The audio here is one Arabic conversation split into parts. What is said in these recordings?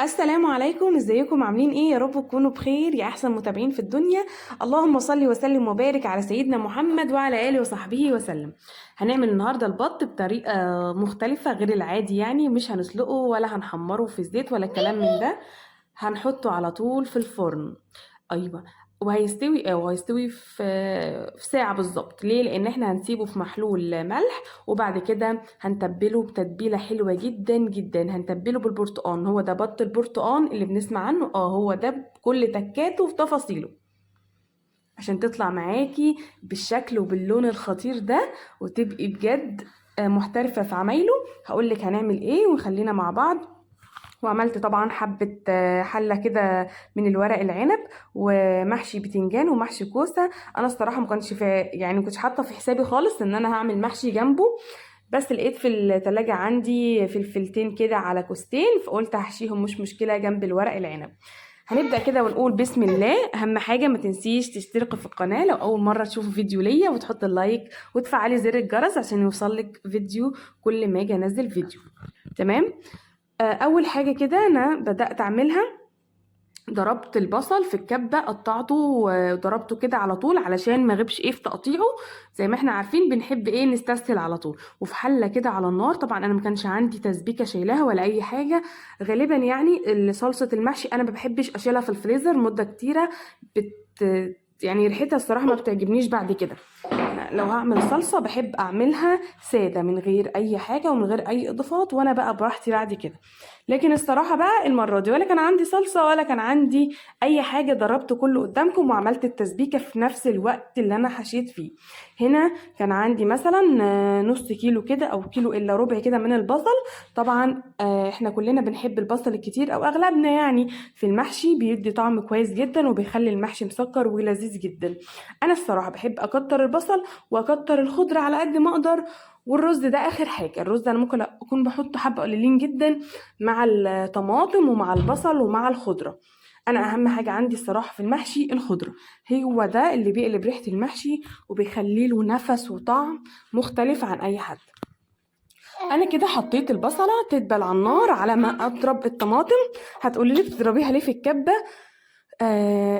السلام عليكم، ازيكم؟ عاملين ايه؟ يا رب تكونوا بخير يا احسن متابعين في الدنيا. اللهم صل وسلم وبارك على سيدنا محمد وعلى اله وصحبه وسلم. هنعمل النهارده البط بطريقه مختلفه غير العادي، يعني مش هنسلقه ولا هنحمره في الزيت ولا الكلام من ده. هنحطه على طول في الفرن. ايوه. وهيستوي في ساعة بالظبط. ليه؟ لان احنا هنسيبه في محلول ملح، وبعد كده هنتبله بتتبيلة حلوة جدا جدا. هنتبله بالبرتقان، هو ده بط البرتقان اللي بنسمع عنه. هو ده بكل تكاته وتفاصيله، عشان تطلع معاكي بالشكل وباللون الخطير ده، وتبقي بجد محترفة في عمايله. هقولك هنعمل ايه وخلينا مع بعض. وعملت طبعا حبة حلة كده من الورق العنب، ومحشي بتنجان ومحشي كوسة. انا الصراحة ما كنتش حاطة في حسابي خالص ان انا هعمل محشي جنبه، بس لقيت في التلاجة عندي فلفلتين كده على كوستين، فقلت هحشيهم مش مشكلة جنب الورق العنب. هنبدأ كده ونقول بسم الله. أهم حاجة ما تنسيش تشتركي في القناة لو أول مرة تشوفي فيديو ليا، وتحط اللايك وتفعلي زر الجرس عشان يوصلك فيديو كل ما أجي أنزل فيديو. تمام. اول حاجه كده انا بدات اعملها، ضربت البصل في الكبه، قطعته وضربته كده على طول علشان ما غيبش ايه في تقطيعه. زي ما احنا عارفين بنحب ايه نستسهل على طول. وفي حله كده على النار، طبعا انا ما كانش عندي تسبيكه شايلاها ولا اي حاجه. غالبا يعني صلصه المحشي انا ما بحبش اشيلها في الفريزر مده كتيره. يعني ريحتها الصراحه ما بتعجبنيش بعد كده. أنا لو هعمل صلصه بحب اعملها ساده من غير اي حاجه ومن غير اي اضافات، وانا بقى براحتي بعد كده. لكن الصراحه بقى المره دي ولا كان عندي صلصه ولا كان عندي اي حاجه، ضربت كله قدامكم وعملت التسبيكه في نفس الوقت اللي انا حشيت فيه. هنا كان عندي مثلا نص كيلو كده او كيلو الا ربع كده من البصل. طبعا احنا كلنا بنحب البصل الكتير او اغلبنا يعني. في المحشي بيدي طعم كويس جدا وبيخلي المحشي مسكر ولذيذ جدا. انا الصراحه بحب اكتر البصل واكتر الخضره على قد ما اقدر. والرز ده اخر حاجه. الرز ده انا ممكن اكون بحطه حبه قليلين جدا مع الطماطم ومع البصل ومع الخضره. انا اهم حاجه عندي الصراحه في المحشي الخضره. هو ده اللي بيقلب ريحه المحشي وبيخليه له نفس وطعم مختلف عن اي حد. انا كده حطيت البصله تدبل على النار على ما اضرب الطماطم. هتقولي لي بتضربيها ليه في الكبه؟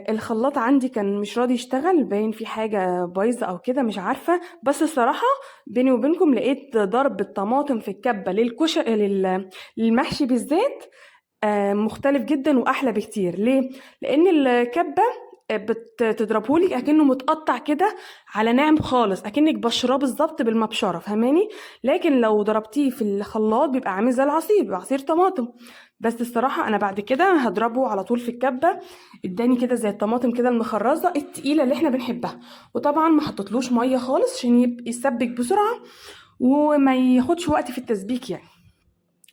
الخلاط عندي كان مش راضي يشتغل، باين في حاجة بايظة أو كده مش عارفة. بس الصراحة بيني وبينكم لقيت ضرب الطماطم في الكبة للمحشي بالذات مختلف جدا وأحلى بكتير. ليه؟ لأن الكبة بتضربهولي أكنه متقطع كده على ناعم خالص، أكنك بشراه بالظبط بالمبشرة، فهماني؟ لكن لو ضربتيه في الخلاط بيبقى عامل زي العصير، بيبقى عصير طماطم. بس الصراحة أنا بعد كده هضربه على طول في الكبة. اداني كده زي الطماطم كده المخرزة التقيلة اللي احنا بنحبها. وطبعا ما حطيتلوش مية خالص عشان يبقى يسبك بسرعة وما ياخدش وقت في التسبيك يعني.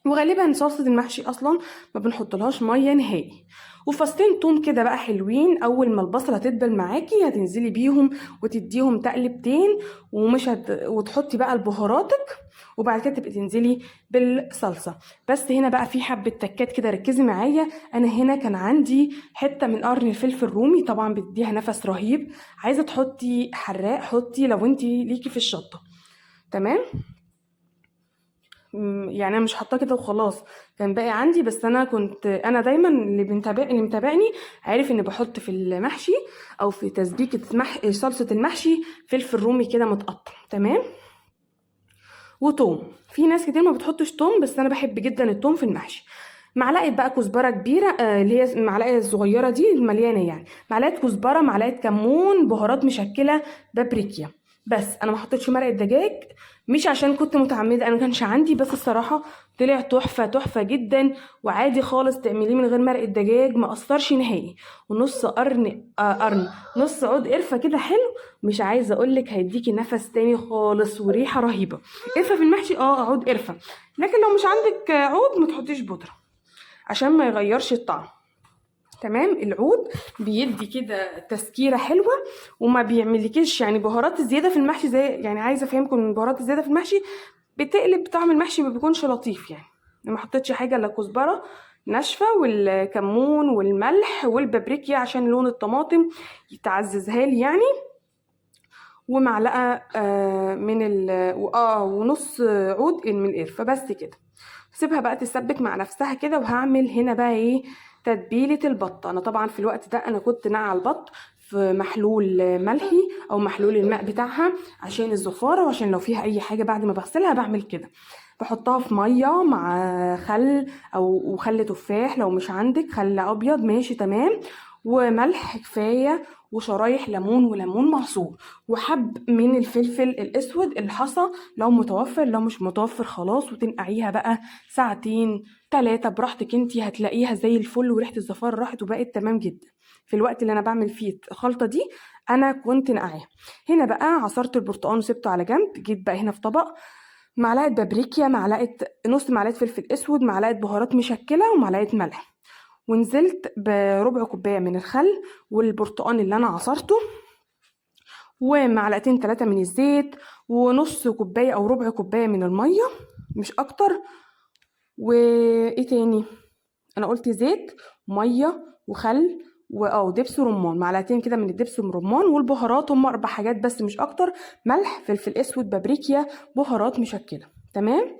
وغالبا صلصة المحشي اصلا ما بنحطلهاش ميه نهائي. وفصين توم كده بقى حلوين، اول ما البصله تدبل معاكي هتنزلي بيهم وتديهم تقلبتين. وتحطي بقى البهاراتك، وبعد كده تبقي تنزلي بالصلصه. بس هنا بقى في حبه تكات كده، ركزي معايا. انا هنا كان عندي حته من قرن الفلفل الرومي، طبعا بتديها نفس رهيب. عايزه تحطي حراق حطي لو انتي ليكي في الشطه. تمام. يعني انا مش حاطاه كده وخلاص، كان باقي عندي. بس انا دايما اللي متابعني عارف اني بحط في المحشي او في تسبيكه صلصه المحشي فلفل رومي كده متقطع. تمام. وتوم. في ناس كتير ما بتحطش توم، بس انا بحب جدا التوم في المحشي. معلقه بقى كزبره كبيره، اللي هي المعلقه الصغيره دي المليانه يعني. معلقه كزبره، معلقه كمون، بهارات مشكله، بابريكا. بس انا ما حطيتش مرقه دجاج، مش عشان كنت متعمده، انا ما كانش عندي. بس الصراحه طلع تحفه تحفه جدا. وعادي خالص تعمليه من غير مرقه دجاج، ما اثرش نهائي. ونص قرن نص عود قرفه كده حلو. مش عايزه اقولك هيديكي نفس تاني خالص وريحه رهيبه. قرفه في المحشي، عود قرفه. لكن لو مش عندك عود ما تحطيش بودره عشان ما يغيرش الطعم. تمام. العود بيدي كده تسكيره حلوه، وما بيعملكيش يعني بهارات الزياده في المحشي. زي يعني عايزه افهمكم ان البهارات الزياده في المحشي بتقلب طعم المحشي، ما بيكونش لطيف يعني. أنا ما حطيتش حاجه الا كزبره ناشفه والكمون والملح والبابريكا عشان لون الطماطم يتعززها لي يعني. ومعلقه من ونص عود من القرفه، بس كده. سيبها بقى تسبك مع نفسها كده. وهعمل هنا بقى ايه تتبيله البط. انا طبعا في الوقت ده انا كنت نقع البط في محلول ملحي او محلول الماء بتاعها عشان الزفاره، وعشان لو فيها اي حاجه بعد ما بغسلها بعمل كده. بحطها في ميه مع خل او خل تفاح، لو مش عندك خل ابيض ماشي تمام، وملح كفايه، وشرايح ليمون وليمون معصور، وحب من الفلفل الاسود الحصى لو متوفر، لو مش متوفر خلاص. وتنقعيها بقى ساعتين 3 براحتك انتي، هتلاقيها زي الفل وريحه الزفار راحت وبقت تمام جدا. في الوقت اللي انا بعمل فيه الخلطه دي انا كنت نقعاها. هنا بقى عصرت البرتقال وسبته على جنب. جيت بقى هنا في طبق معلقه بابريكا، نص معلقه فلفل اسود، معلقه بهارات مشكله، ومعلقه ملح، ونزلت بربع كوبايه من الخل والبرتقال اللي انا عصرته، ومعلقتين 3 من الزيت، ونص كوبايه او ربع كوبايه من الميه مش اكتر. وايه تاني؟ انا قلت زيت، ميه، وخل، ودبس رمان، معلقتين كده من الدبس الرمان. والبهارات هم 4 حاجات بس مش اكتر: ملح، فلفل اسود، بابريكا، بهارات مشكله. تمام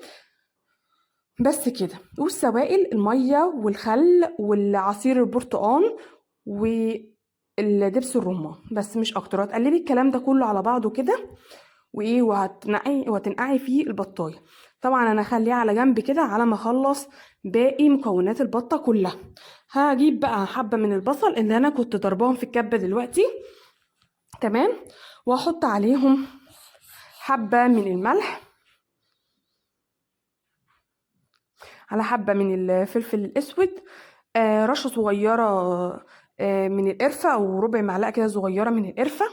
بس كده. والسوائل الميه والخل والعصير البرتقال والدبس الرمان بس مش اكتر. هتقلبي الكلام ده كله على بعضه كده وايه، وهتنقعي فيه البطايه. طبعا انا هخليها على جنب كده على ما اخلص باقي مكونات البطه كلها. هجيب بقى حبه من البصل اللي انا كنت ضرباهم في الكبه دلوقتي تمام، واحط عليهم حبه من الملح، على حبه من الفلفل الاسود، رشه صغيره من القرفه او ربع معلقه كده صغيره من القرفه،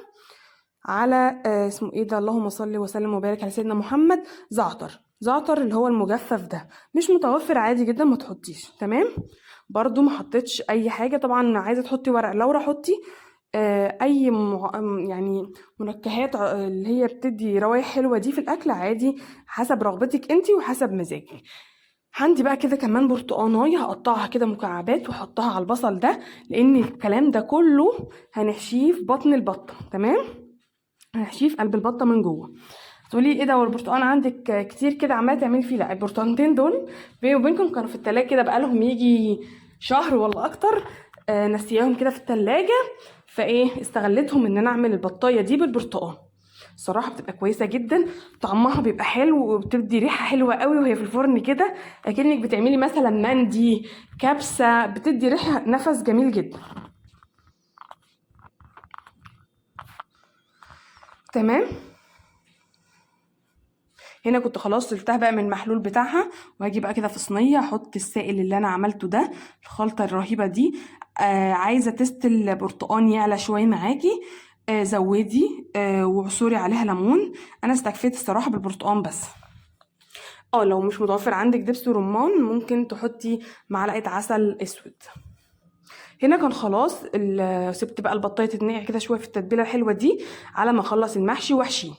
على اسمه ايه ده، اللهم صل وسلم وبارك على سيدنا محمد، زعتر اللي هو المجفف ده. مش متوفر عادي جدا ما تحطيش. تمام برضو ما حطيتش اي حاجه. طبعا عايزه تحطي ورق لورا حطي، اي يعني منكهات اللي هي بتدي روايح حلوه دي في الاكل عادي حسب رغبتك انتي وحسب مزاجك. عندي بقى كده كمان برتقانايه هقطعها كده مكعبات واحطها على البصل ده، لان الكلام ده كله هنحشيه في بطن البطه. تمام هنحشيه في قلب البطه من جوه. تقولي ايه ده والبرتقال عندك كتير كده عماله تعملي فيه؟ لا، البرتقانتين دول بيني وبينكم كانوا في التلاجة كده بقالهم يجي شهر ولا اكتر، نسياهم كده في التلاجة، فايه استغلتهم ان انا اعمل البطايه دي بالبرتقال. الصراحه بتبقى كويسه جدا، طعمها بيبقى حلو وبتدي ريحه حلوه قوي وهي في الفرن كده، اكنك بتعملي مثلا مندي كبسه، بتدي ريحه نفس جميل جدا. تمام هنا كنت خلاص شلتها بقى من المحلول بتاعها، وهاجي بقى كده في صينيه احط السائل اللي انا عملته ده، الخلطه الرهيبه دي. عايزه تست البرتقان يعلى شويه معاكي، زودي وعصوري عليها ليمون. انا استكفيت الصراحه بالبرتقان بس. لو مش متوفر عندك دبس رمان ممكن تحطي معلقه عسل اسود. هنا كان خلاص سبت بقى البطايه تتنقع كده شويه في التتبيله الحلوه دي على ما اخلص المحشي واحشيه.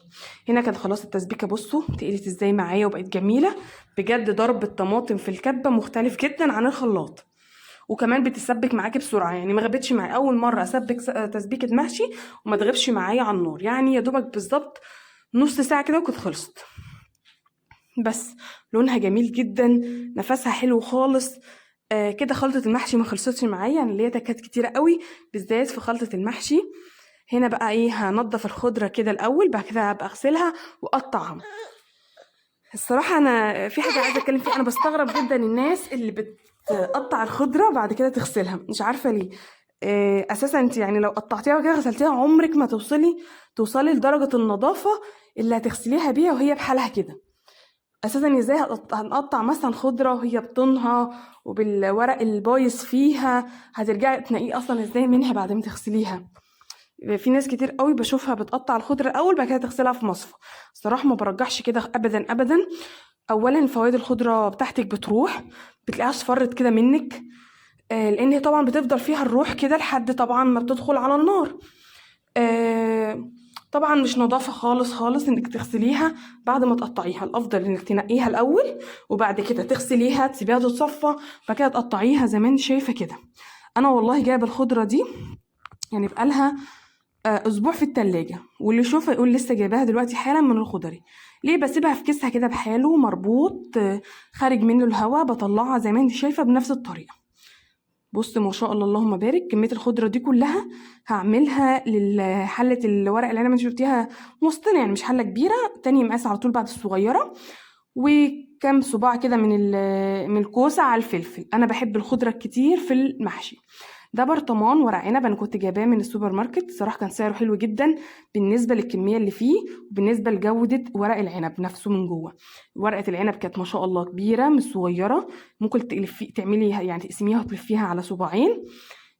هنا كانت خلاص التسبيكه، بصوا تقلت ازاي معايا وبقت جميله بجد. ضرب الطماطم في الكبه مختلف جدا عن الخلاط، وكمان بتسبك معاكي بسرعه. يعني ما غابتش معايا اول مره اسبك تسبيكه محشي وما تغيبش معايا على النار، يعني يا دوبك بالظبط نص ساعه كده وكنت خلصت. بس لونها جميل جدا، نفسها حلو خالص. كده خلطة المحشي ما خلصتش معايا، يعني اللي هي تكات كتيرة قوي بالذات في خلطة المحشي. هنا بقى ايه هنضف الخضرة كده الاول، بعد كده هبقى اغسلها واقطعها. الصراحة انا في حاجة عايزة اتكلم فيها، انا بستغرب جدا الناس اللي بتقطع الخضرة بعد كده تغسلها، مش عارفة ليه. اساسا انت يعني لو قطعتيها وكده غسلتيها عمرك ما توصلي لدرجة النظافة اللي هتغسليها بيها وهي بحالها كده. اساسا ازاي هنقطع مثلا خضره وهي بطنها وبالورق البايظ فيها، هترجعي تنقيه اصلا ازاي منها بعد ما تغسليها؟ في ناس كتير قوي بشوفها بتقطع الخضره الاول بعد كده تغسلها في مصفى. الصراحه ما برجحش كده ابدا ابدا. اولا فوائد الخضره بتاعتك بتروح، بتلاقيها اصفرت كده منك، لان هي طبعا بتفضل فيها الروح كده لحد طبعا ما بتدخل على النار. طبعا مش نظافة خالص خالص انك تغسليها بعد ما تقطعيها. الافضل انك تنقيها الاول وبعد كده تغسليها تسيبيها تتصفى بعد كده تقطعيها زي ما انت شايفة كده. انا والله جايبة الخضرة دي يعني بقالها اسبوع في التلاجة، واللي يشوفها يقول لسه جايباها دلوقتي حالا من الخضري. ليه؟ بسيبها في كيسها كده بحاله مربوط، خارج منه الهواء، بطلعها زي ما انت شايفه بنفس الطريقه. بص ما شاء الله اللهم بارك، كميه الخضره دي كلها هعملها لحله الورق العنب. انت شفتيها وسطنا يعني، مش حله كبيره، تاني مقاس على طول بعد الصغيره. وكم صباع كده من الكوسه على الفلفل. انا بحب الخضره الكتير في المحشي. ده برطمان ورق عنب انا كنت جايباه من السوبر ماركت، الصراحه كان سعره حلو جدا بالنسبه للكميه اللي فيه، وبالنسبه لجوده ورق العنب نفسه من جوه. ورقه العنب كانت ما شاء الله كبيره مش صغيره، ممكن تعملي يعني تقسميها وتلفيها على صباعين.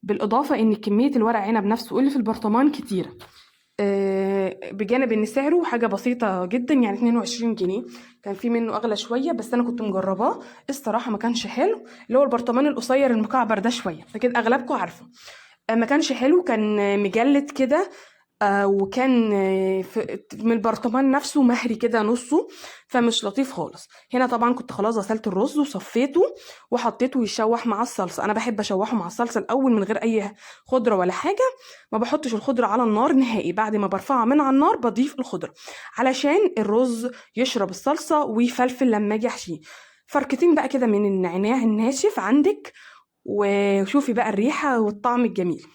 بالاضافه ان كميه الورق عنب نفسه اللي في البرطمان كتيره، بجانب ان سعره حاجه بسيطه جدا يعني 22 جنيه. كان في منه اغلى شويه بس انا كنت مجرباه، الصراحه ما كانش حلو. اللي هو البرطمان القصير المكعبر ده شويه، فكده اغلبكم عارفه. ما كانش حلو، كان مجلد كده. وكان من البرطمان نفسه مهري كده نصه، فمش لطيف خالص. هنا طبعا كنت خلاص غسلت الرز وصفيته وحطيته يشوح مع الصلصه. انا بحب اشوحه مع الصلصه الاول من غير اي خضره ولا حاجه. ما بحطش الخضره على النار نهائي، بعد ما برفعها من على النار بضيف الخضره علشان الرز يشرب الصلصه ويفلفل لما اجي احشيه. فركتين بقى كده من النعناع الناشف عندك، وشوفي بقى الريحه والطعم الجميل.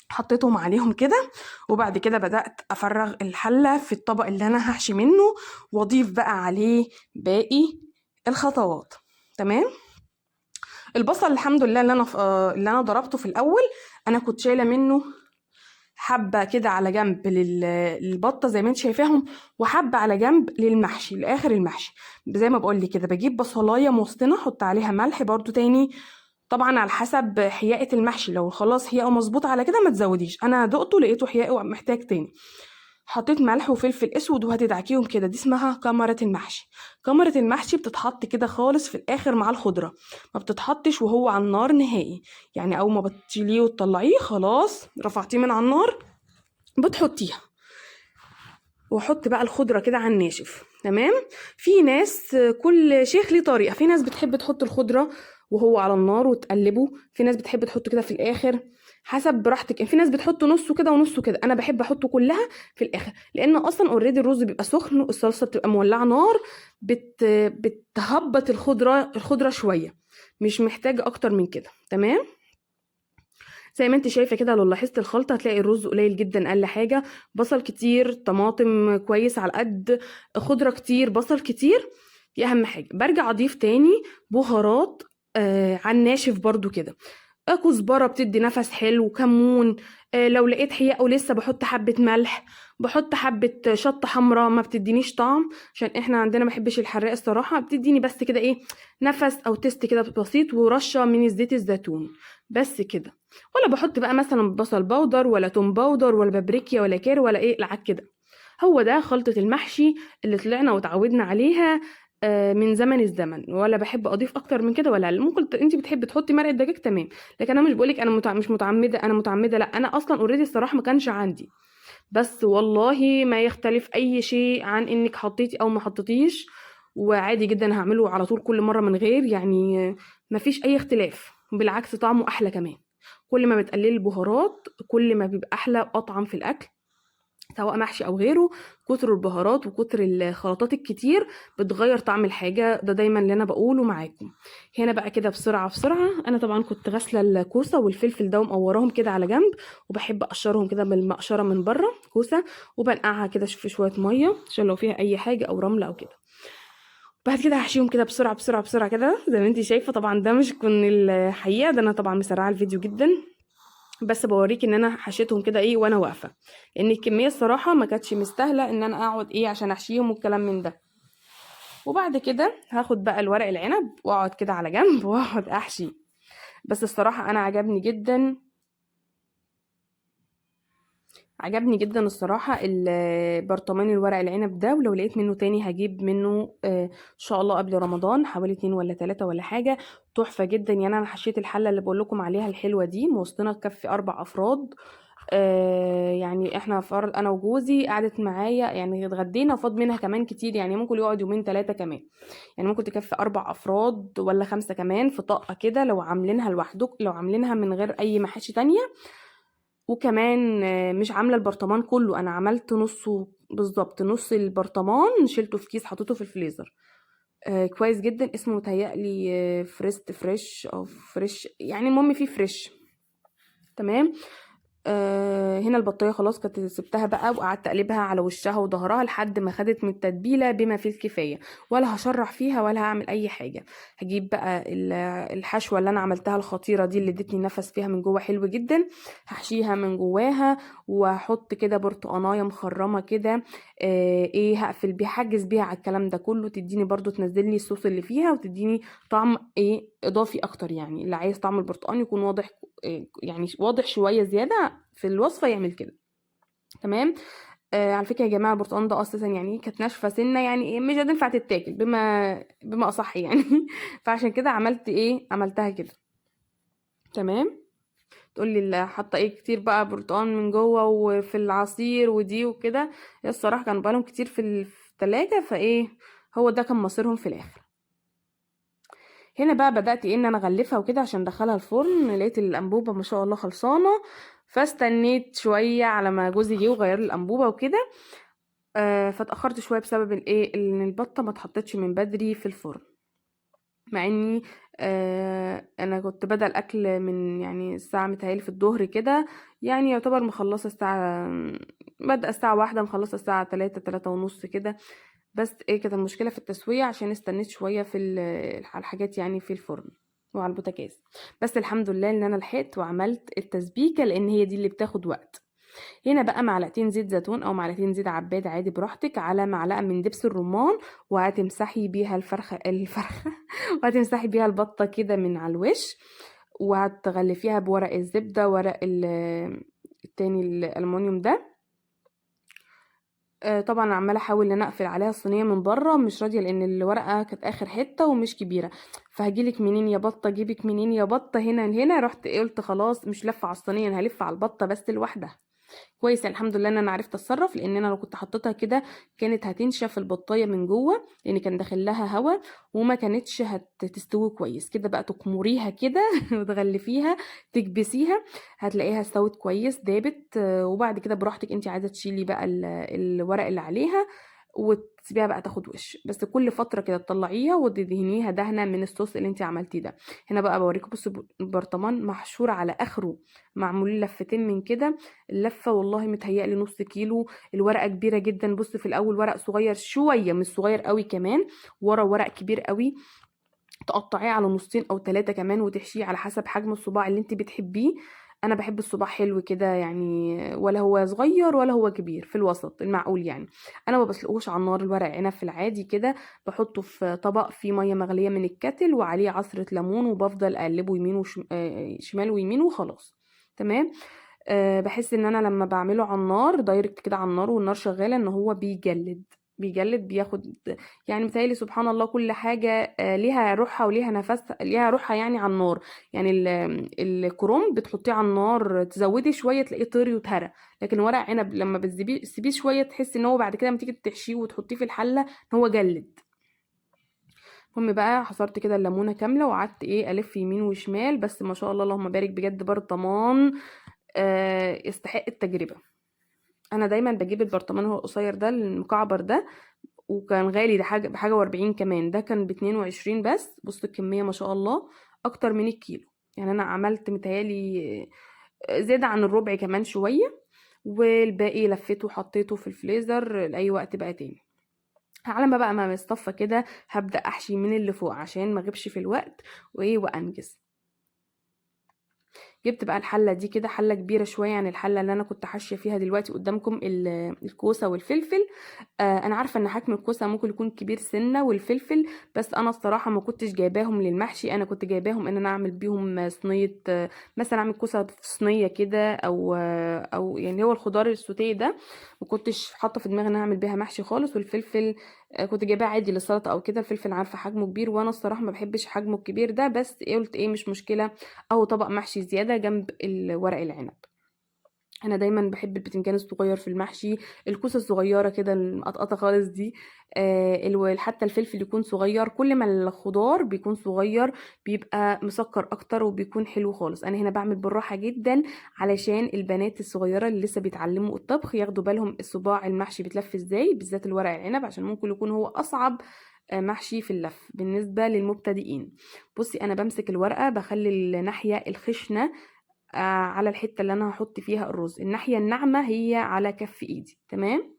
حطيتهم عليهم كده، وبعد كده بدأت أفرغ الحلة في الطبق اللي أنا هحشي منه، وأضيف بقى عليه باقي الخطوات. تمام. البصل الحمد لله اللي أنا ضربته في الأول، أنا كنت شايلة منه حبة كده على جنب للبطة زي ما انت شايفاهم، وحبة على جنب للمحشي لآخر المحشي. زي ما بقولك كده بجيب بصلاية موسطنة احط عليها ملح برضو تاني، طبعا على حسب حياءة المحشي. لو خلاص حياءه مظبوط على كده ما تزوديش، انا دقته لقيته حياءه محتاج تاني. حطيت ملح وفلفل اسود وهتدعكيهم كده، دي اسمها كمرة المحشي. كمرة المحشي بتتحط كده خالص في الاخر مع الخضرة، ما بتتحطش وهو على النار نهائي. يعني اول ما بتشيليه وتطلعيه خلاص رفعتيه من على النار بتحطيها، واحط بقى الخضره كده على الناشف. تمام. في ناس كل شيخ ليه طريقه، في ناس بتحب تحط الخضره وهو على النار وتقلبه، في ناس بتحب تحطه كده في الاخر، حسب براحتك. في ناس بتحطه نصه كده ونصه كده، انا بحب احطه كلها في الاخر، لان اصلا اوريدي الرز بيبقى سخن والصلصه بتبقى مولعه نار، بتهبط الخضره شويه، مش محتاجه اكتر من كده. تمام. زي ما انت شايفه كده، لو لاحظت الخلطه هتلاقي الرز قليل جدا اقل حاجه، بصل كتير، طماطم كويس على قد، خضره كتير، بصل كتير. دي اهم حاجه. برجع اضيف تاني بهارات على الناشف برضو كده، كزبره بتدي نفس حلو، كمون، لو لقيت حياء ولسه بحط حبه ملح، بحط حبه شطه حمراء ما بتدينيش طعم، عشان احنا عندنا ما بحبش الحراق الصراحه، بتديني بس كده ايه نفس او تست كده بسيط، ورشه من زيت الزيتون بس كده. ولا بحط بقى مثلا بصل بودر ولا توم بودر ولا بابريكيا ولا كير ولا ايه العك كده. هو ده خلطة المحشي اللي طلعنا وتعودنا عليها من زمن الزمن، ولا بحب اضيف اكتر من كده ولا أقل. ممكن انت بتحبي تحطي مرقه دجاج تمام، لكن انا مش بقولك انا مش متعمده، انا متعمده لا، انا اصلا اوريدي الصراحه ما كانش عندي. بس والله ما يختلف اي شيء عن انك حطيتي او ما حطيتيش، وعادي جدا هعمله على طول كل مره من غير يعني ما فيش اي اختلاف، بالعكس طعمه احلى كمان. كل ما بتقللي البهارات كل ما بيبقى احلى واطعم في الاكل، سواء محشي او غيره. كتر البهارات وكتر الخلطات الكتير بتغير طعم الحاجه، ده دايما اللي انا بقوله معاكم. هنا بقى كده بسرعه بسرعه، انا طبعا كنت غاسله الكوسه والفلفل ده ومقوراهم كده على جنب، وبحب اقشرهم كده بالمقشره من بره كوسه، وبنقعها كده في شويه ميه عشان لو فيها اي حاجه او رمله او كده. بعد كده هحشيهم كده بسرعه بسرعه بسرعه كده زي ما انت شايفه. طبعا ده مش كون الحقيقه، ده انا طبعا مسرعه الفيديو جدا، بس بوريك ان انا حشيتهم كده ايه وانا واقفه، لان الكميه الصراحه ما كانتش مستاهله ان انا اقعد ايه عشان احشيهم والكلام من ده. وبعد كده هاخد بقى الورق العنب واقعد كده على جنب واقعد احشي. بس الصراحه انا عجبني جدا الصراحة برطمان الورق العنب ده، ولو لقيت منه تاني هجيب منه ان شاء الله قبل رمضان، حوالي 2 ولا 3 ولا حاجة. تحفة جدا يعني. انا حشيت الحلة اللي بقول لكم عليها الحلوة دي موسطنا تكفي 4 افراد. يعني احنا فرد انا وجوزي قعدت معايا يعني اتغدينا وفاض منها كمان كتير، يعني ممكن يقعد يومين 3 كمان. يعني ممكن تكفي 4 افراد ولا 5 كمان في طاقة كده، لو عاملينها لوحدك، لو عاملينها من غير اي محاشي تانية وكمان مش عامله البرطمان كله، انا عملت نصه بالظبط، نص البرطمان شيلته في كيس حطيته في الفريزر. كويس جدا، اسمه متهيألي فريست فريش او فريش، يعني المهم فيه فريش. تمام. هنا البطايه خلاص كنت سبتها بقى وقعدت اقلبها على وشها وظهرها لحد ما خدت من التتبيله بما فيه الكفايه، ولا هشرح فيها ولا هعمل اي حاجه. هجيب بقى الحشوه اللي انا عملتها الخطيره دي اللي ادتني نفس فيها من جوه حلو جدا، هحشيها من جواها واحط كده برتقانايه مخرمه كده. ايه، هقفل بيها، حاجز بيها على الكلام ده كله، تديني برضو تنزلني الصوص اللي فيها وتديني طعم ايه اضافي اكتر. يعني اللي عايز طعم البرتقال يكون واضح، يعني واضح شويه زياده في الوصفه يعمل كده. تمام. على فكره يا جماعه البرتقال ده اساسا يعني كانت ناشفه سنه، يعني ايه مش هتنفع تتاكل بما اصح يعني. فعشان كده عملت ايه، عملتها كده. تمام. تقولي اللي حاطه ايه كتير بقى برتقال من جوه وفي العصير ودي وكده. هي الصراحه كانوا بقالهم كتير في التلاجة، فايه هو ده كان مصيرهم في الاخر. هنا بقى بدأت ايه ان انا اغلفها وكده عشان ادخلها الفرن، لقيت الانبوبة ما شاء الله خلصانة، فاستنيت شوية على ما جوزي جه وغير لي الانبوبة وكده. فاتأخرت شوية بسبب الايه ان البطة ما اتحطتش من بدري في الفرن، مع اني انا كنت بدأ الاكل من يعني الساعة متهيألي في الظهر كده، يعني يعتبر مخلصة الساعة، بدأ الساعة 1 مخلصة الساعة 3 ونص كده. بس ايه كانت المشكلة في التسوية عشان استنيت شوية في الحاجات يعني في الفرن وعلى البوتاجاز. بس الحمد لله ان انا لحقت وعملت التسبيكة لان هي دي اللي بتاخد وقت. هنا بقى معلقتين زيت زيتون او معلقتين زيت عباد عادي براحتك، على معلقة من دبس الرمان، وهتمسحي بيها الفرخة وهتمسحي بيها البطة كده من على الوش، وهتغلفيها بورق الزبدة، ورق التاني الألمونيوم ده. طبعا عماله احاول ان انا اقفل عليها الصينيه من بره، مش راضيه لان الورقه كانت اخر حته ومش كبيره. فهجيلك منين يا بطه، اجيبك منين يا بطه، هنا رحت قلت خلاص مش لفه على الصينيه، انا هلف على البطه بس لوحدها. كويس الحمد لله ان انا عرفت اتصرف، لان انا لو كنت حطيتها كده كانت هتنشف البطايه من جوه لان كان داخل لها هوا، وما كانتش هتستوي كويس. كده بقى تكمريها كده وتغلفيها، تكبسيها، هتلاقيها استوت كويس دابت. وبعد كده براحتك انت عايزه تشيلي بقى الورق اللي عليها وتسيبيها بقى تاخد وش، بس كل فتره كده تطلعيها وتدهنيها دهنه من الصوص اللي انت عملتيه ده. هنا بقى بوريكم، بصوا البرطمان محشور على اخره، معمولين لفتين من كده، اللفه والله متهيألي نص كيلو. الورقه كبيره جدا، بص في الاول ورق صغير شويه مش صغير قوي كمان، ورا ورق كبير قوي، تقطعيه على نصين او ثلاثه كمان وتحشيه على حسب حجم الصباع اللي انت بتحبيه. انا بحب الصباع حلو كده يعني، ولا هو صغير ولا هو كبير، في الوسط المعقول يعني. انا ما بسلقوش على النار الورق عنب في العادي كده، بحطه في طبق فيه ميه مغليه من الكتل وعليه عصره ليمون، وبفضل اقلبه يمين شمال ويمين وخلاص. تمام. بحس ان انا لما بعمله على النار دايركت كده على النار والنار شغاله ان هو بيجلد بياخد، يعني متهيألي سبحان الله كل حاجة ليها روحها وليها نفسها، ليها روحها يعني على النار. يعني الكرنب بتحطيه على النار تزودي شوية تلاقيه طري وتهرى، لكن ورق عنب لما تسيبيه شوية تحس ان هو بعد كده لما تيجي تحشيه وتحطيه في الحلة ان هو جلد. المهم بقى حصرت كده الليمونة كاملة وقعدت ايه الف يمين وشمال، بس ما شاء الله اللهم بارك بجد برطمان يستحق التجربة. انا دايما بجيب البرطمان هو القصير ده المكعبر ده، وكان غالي، ده حاجه بحاجه و40 كمان، ده كان ب22 بس. بص الكميه ما شاء الله اكتر من الكيلو، يعني انا عملت متهيالي زيادة عن الربع كمان شوية، والباقي لفيته وحطيته في الفريزر لأي وقت بقى تاني. على ما بقى ما مصطفى كده هبدأ أحشي من اللي فوق عشان ما اغيبش في الوقت وإيه وأنجز. جبت بقى الحله دي كده، حله كبيره شويه عن الحله اللي انا كنت حاشيه فيها دلوقتي قدامكم الكوسه والفلفل. انا عارفه ان حجم الكوسه ممكن يكون كبير سنه والفلفل، بس انا الصراحه ما كنتش جايباهم للمحشي، انا كنت جايباهم ان انا اعمل بيهم صينيه، مثلا اعمل كوسه في صينيه كده، او يعني هو الخضار السوتيه ده ما كنتش حاطه في دماغي ان انا اعمل بيها محشي خالص. والفلفل كنت جايباه عادي للسلطه او كده، الفلفل عارفه حجمه كبير وانا الصراحه ما بحبش حجمه الكبير ده، بس ايه قلت ايه مش مشكله، او طبق محشي زياده جنب الورق العنب. انا دايما بحب البتنجان الصغير في المحشي، الكوسه الصغيره كده المقطقطه خالص دي، حتى الفلفل يكون صغير. كل ما الخضار بيكون صغير بيبقى مسكر اكتر وبيكون حلو خالص. انا هنا بعمل بالراحه جدا علشان البنات الصغيره اللي لسه بيتعلموا الطبخ ياخدوا بالهم الصباع المحشي بيتلف ازاي، بالذات الورق العنب عشان ممكن يكون هو اصعب محشي في اللف بالنسبه للمبتدئين. بصي انا بمسك الورقه بخلي الناحيه الخشنه على الحتة اللي انا هحط فيها الرز، الناحية الناعمة هي على كف ايدي، تمام؟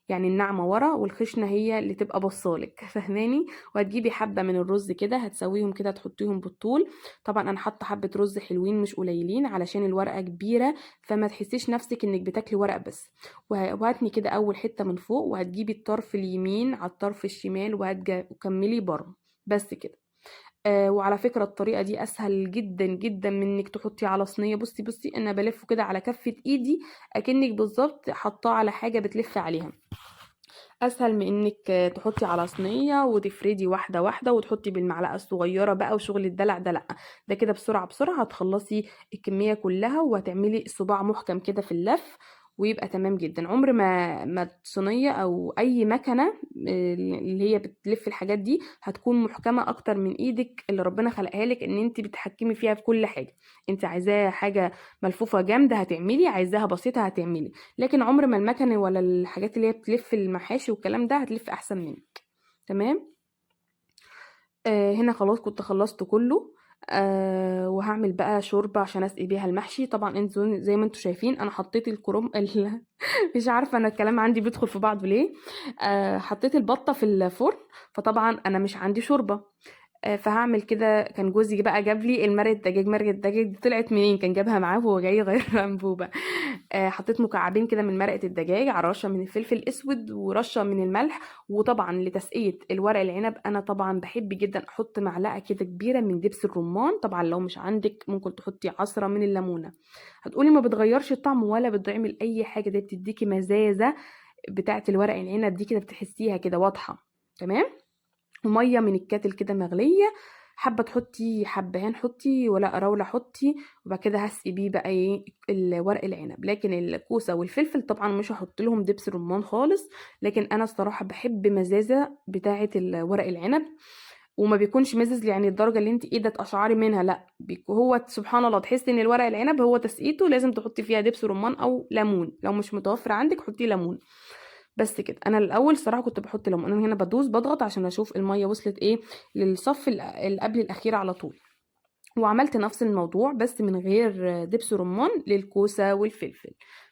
يعني الناعمة ورا والخشنة هي اللي تبقى بصالك فهماني؟ وهتجيبي حبة من الرز كده هتسويهم كده تحطيهم بالطول. طبعا انا حاطة حبة رز حلوين مش قليلين علشان الورقة كبيرة، فما تحسيش نفسك انك بتاكلي ورق بس. وهاتني كده اول حتة من فوق، وهتجيبي الطرف اليمين على الطرف الشمال وكملي بره، بس كده. وعلى فكرة الطريقة دي أسهل جدا جدا من إنك تحطي على صينية. بصي أنا بلفه كده على كفة إيدي أكنك بالظبط حطاه على حاجة بتلف عليها، أسهل من إنك تحطي على صينية وتفردي واحدة واحدة وتحطي بالمعلقة الصغيرة بقى وشغل الدلع ده. لأ، ده كده بسرعة بسرعة هتخلصي الكمية كلها وهتعملي الصباع محكم كده في اللف ويبقى تمام جدا. عمر ما صينية او اي مكنة اللي هي بتلف الحاجات دي هتكون محكمة اكتر من ايدك اللي ربنا خلقها لك ان انت بتحكمي فيها في كل حاجة. انت عايزاها حاجة ملفوفة جامدة هتعملي، عايزاها بسيطة هتعملي، لكن عمر ما المكنة ولا الحاجات اللي هي بتلف المحاشي والكلام ده هتلف احسن منك. تمام. هنا خلاص كنت خلصت كله. وهعمل بقى شوربة عشان اسقي بيها المحشي. طبعا انتوا زي ما انتوا شايفين انا حطيت مش عارفة انا الكلام عندي بيدخل في بعضه ليه. حطيت البطة في الفرن، فطبعا انا مش عندي شوربة. فهعمل كده. كان جوزي بقى جاب لي المرقه الدجاج، مرقه الدجاج دي طلعت منين؟ كان جابها معاه وهو جاي يغير انبوبه. حطيت مكعبين كده من مرقه الدجاج على رشه من الفلفل الاسود ورشه من الملح. وطبعا لتسقيه الورق العنب انا طبعا بحب جدا احط معلقه كده كبيره من دبس الرمان. طبعا لو مش عندك ممكن تحطي عصره من الليمونه. هتقولي ما بتغيرش الطعم ولا بتعمل اي حاجه، دي بتديكي مزازه بتاعه الورق العنب دي كده بتحسيها كده واضحه. تمام. وميه من الكاتل كده مغليه، حابه تحطي حبهان حطي ولا قراوله حطي. وبعد كده هسقي بيه بقى ايه الورق العنب. لكن الكوسه والفلفل طبعا مش هحط لهم دبس رمان خالص، لكن انا الصراحه بحب مزازه بتاعه الورق العنب. وما بيكونش مزز يعني الدرجه اللي انت ايدك تقشعري منها، لا هو سبحان الله تحسي ان الورق العنب هو تسقيته لازم تحطي فيها دبس رمان او ليمون، لو مش متوفر عندك حطي ليمون. بس كده. انا الاول صراحه كنت بحط ليمون، انا هنا بدوس بضغط عشان اشوف الميه وصلت ايه للصف اللي قبل الاخير على طول. وعملت نفس الموضوع بس من غير دبس رمان للكوسه والفلفل.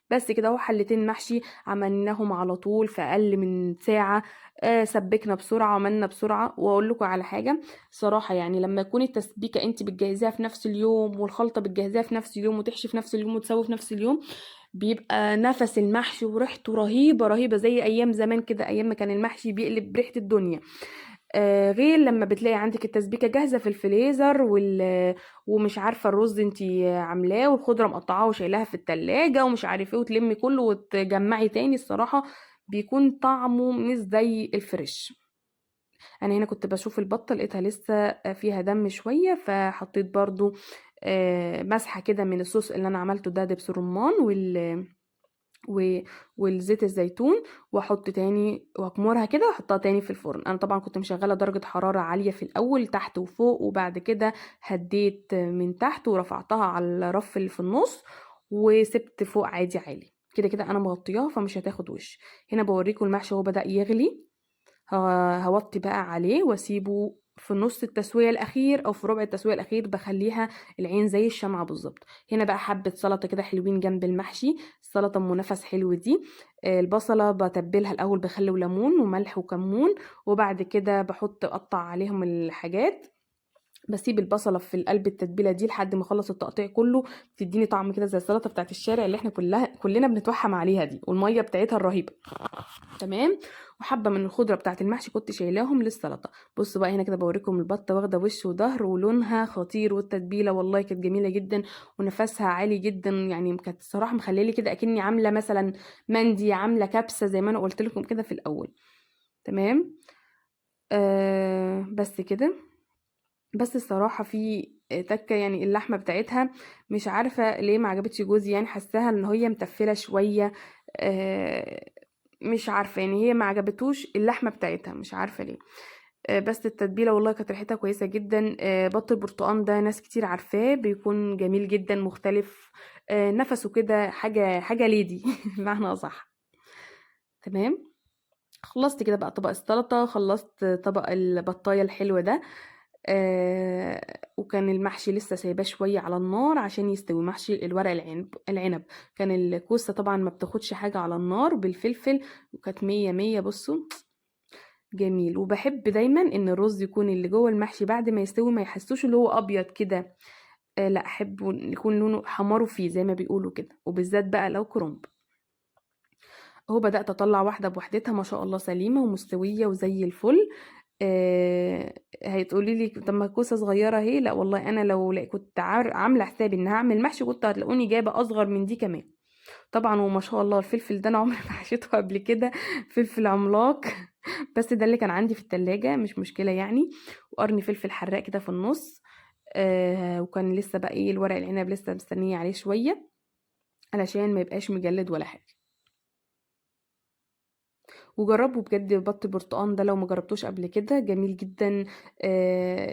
بس كده اهو حلتين محشي عملناهم على طول في اقل من ساعه. سبكنا بسرعه وعملنا بسرعه. واقول لكم على حاجه صراحه، يعني لما يكون التسبيكه انت بتجهزيها في نفس اليوم والخلطه بتجهزيها في نفس اليوم وتحشي في نفس اليوم وتسوي في نفس اليوم، بيبقى نفس المحشي وريحته رهيبة رهيبة زي أيام زمان كده، أيام ما كان المحشي بيقلب بريحة الدنيا. غير لما بتلاقي عندك التسبيكة جاهزة في الفريزر ومش عارفة الرز انتي عاملاه والخضرة مقطعاه وشايلاها في التلاجة ومش عارف ايه وتلمي كله وتجمعي تاني. الصراحة بيكون طعمه مش زي الفريش. انا هنا كنت بشوف البطة لقيتها لسه فيها دم شوية، فحطيت برضو مسحة كده من الصوص اللي انا عملته ده دبس رمان و... والزيت الزيتون، واحط تاني واكمرها كده واحطها تاني في الفرن. انا طبعا كنت مشغله درجه حراره عاليه في الاول تحت وفوق، وبعد كده هديت من تحت ورفعتها على الرف اللي في النص وسبت فوق عادي عالي. كده كده انا مغطياها فمش هتاخد وش. هنا بوريكم المحشي هو بدأ يغلي. هوطي بقى عليه واسيبه في نص التسوية الأخير أو في ربع التسوية الأخير، بخليها العين زي الشمعة بالظبط. هنا بقى حبة سلطة كده حلوين جنب المحشي، السلطة أم نفس حلو دي. البصلة بتبلها الأول بخل وليمون وملح وكمون، وبعد كده بحط أقطع عليهم الحاجات. بسيب البصله في قلب التتبيله دي لحد ما اخلص التقطيع كله، بتديني طعم كده زي السلطه بتاعت الشارع اللي احنا كلنا بنتوحم عليها دي، والميه بتاعتها الرهيبه. تمام. وحبه من الخضره بتاعت المحشي كنت شايلاهم للسلطه. بصوا بقى هنا كده بوريكم البطه واخده وش وظهر ولونها خطير، والتتبيله والله كانت جميله جدا ونفسها عالي جدا. يعني كانت الصراحه مخليلي كده اكني عامله مثلا مندي، عامله كبسه زي ما انا قلت لكم كده في الاول. تمام. بس كده. بس الصراحة في تكه يعني اللحمه بتاعتها مش عارفه ليه ما عجبتش جوزي، يعني حاساها ان هي متفله شويه. آه، مش عارفه يعني هي ما عجبتوش اللحمه بتاعتها، مش عارفه ليه. بس التتبيله والله كانت ريحتها كويسه جدا. بط البرتقال ده ناس كتير عارفاه، بيكون جميل جدا مختلف. نفسه كده حاجه ليدي بمعنى اصح. تمام. خلصت كده بقى طبق السلطة، خلصت طبق البطاية الحلو ده. وكان المحشي لسه سايباه شوية على النار عشان يستوي، محشي الورق العنب. كان الكوسة طبعا ما بتاخدش حاجة على النار بالفلفل، وكانت مية مية. بصوا جميل. وبحب دايما ان الرز يكون اللي جوه المحشي بعد ما يستوي ما يحسوش اللي هو ابيض كده. لا، احب يكون لونه حماره فيه زي ما بيقولوا كده، وبالذات بقى لو كرنب. اهو بدأت اطلع واحدة بوحدتها ما شاء الله سليمة ومستوية وزي الفل. هتقولي لي طب ما كوسة صغيرة اهي. لا والله انا لو كنت عاملة حسابي ان هعمل محشي كنت هتلاقوني جايبة اصغر من دي كمان. طبعا وما شاء الله الفلفل ده انا عمري ما حشيته قبل كده، فلفل عملاق. بس ده اللي كان عندي في التلاجة، مش مشكلة يعني. وقرن فلفل حراق كده في النص. وكان لسه بقى ايه الورق العنب لسه مستنية عليه شوية علشان ما يبقاش مجلد ولا حاجة. وجربوا بجد بط البرتقال ده لو ما جربتوش قبل كده، جميل جدا.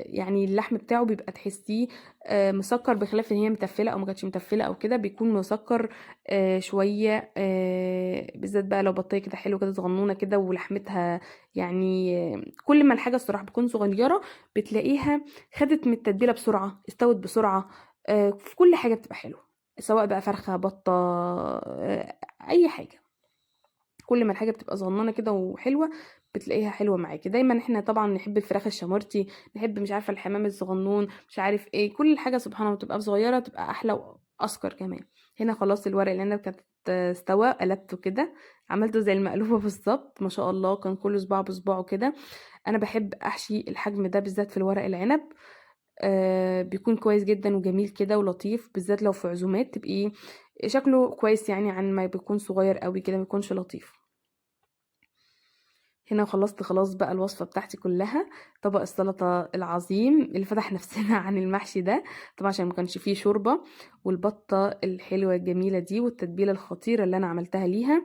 يعني اللحم بتاعه بيبقى تحسيه مسكر، بخلاف ان هي متفله او ما كانتش متفله او كده بيكون مسكر شويه. بالذات بقى لو بطيه كده حلوه كده صغنونه كده ولحمتها يعني كل ما الحاجه الصراحه بتكون صغيره بتلاقيها خدت من التتبيله بسرعه، استوت بسرعه. في كل حاجه بتبقى حلوه، سواء بقى فرخه بطه اي حاجه. كل ما الحاجه بتبقى صغننه كده وحلوه بتلاقيها حلوه معاكي. دايما احنا طبعا نحب الفراخ الشمرتي، نحب مش عارفه الحمام الصغنون، مش عارف ايه، كل حاجه سبحان الله بتبقى صغيره تبقى احلى واذكر كمان. هنا خلاص الورق اللي انا كانت استوى، قلبته كده عملته زي المقلوبه بالظبط. ما شاء الله كان كل صباع بصباعه كده. انا بحب احشي الحجم ده بالذات في الورق العنب. بيكون كويس جدا وجميل كده ولطيف، بالذات لو في عزومات تبقي شكله كويس يعني، عن ما بيكون صغير قوي كده ما بيكونش لطيف. هنا خلصت خلاص بقى الوصفة بتاعتي كلها. طبق السلطة العظيم اللي فتح نفسنا عن المحشي ده طبعا عشان ما كانش فيه شوربة، والبطة الحلوة الجميلة دي والتتبيلة الخطيرة اللي انا عملتها ليها.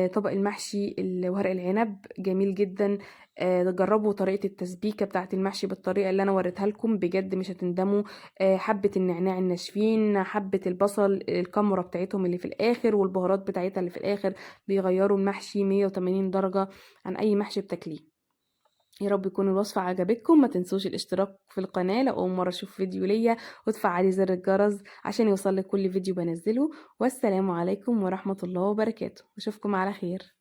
طبق المحشي ورق العنب جميل جدا. جربوا طريقة التسبيكة بتاعت المحشي بالطريقة اللي انا وريتها لكم، بجد مش هتندموا. حبة النعناع الناشفين، حبة البصل الكمرة بتاعتهم اللي في الاخر، والبهارات بتاعتها اللي في الاخر بيغيروا المحشي 180 درجة عن اي محشي بتاكليه. يا رب يكون الوصفة عجبتكم. ما تنسوش الاشتراك في القناة لو أول مرة تشوف فيديو ليا، وتفعلي زر الجرس عشان يوصلك كل فيديو بنزله. والسلام عليكم ورحمة الله وبركاته، واشوفكم على خير.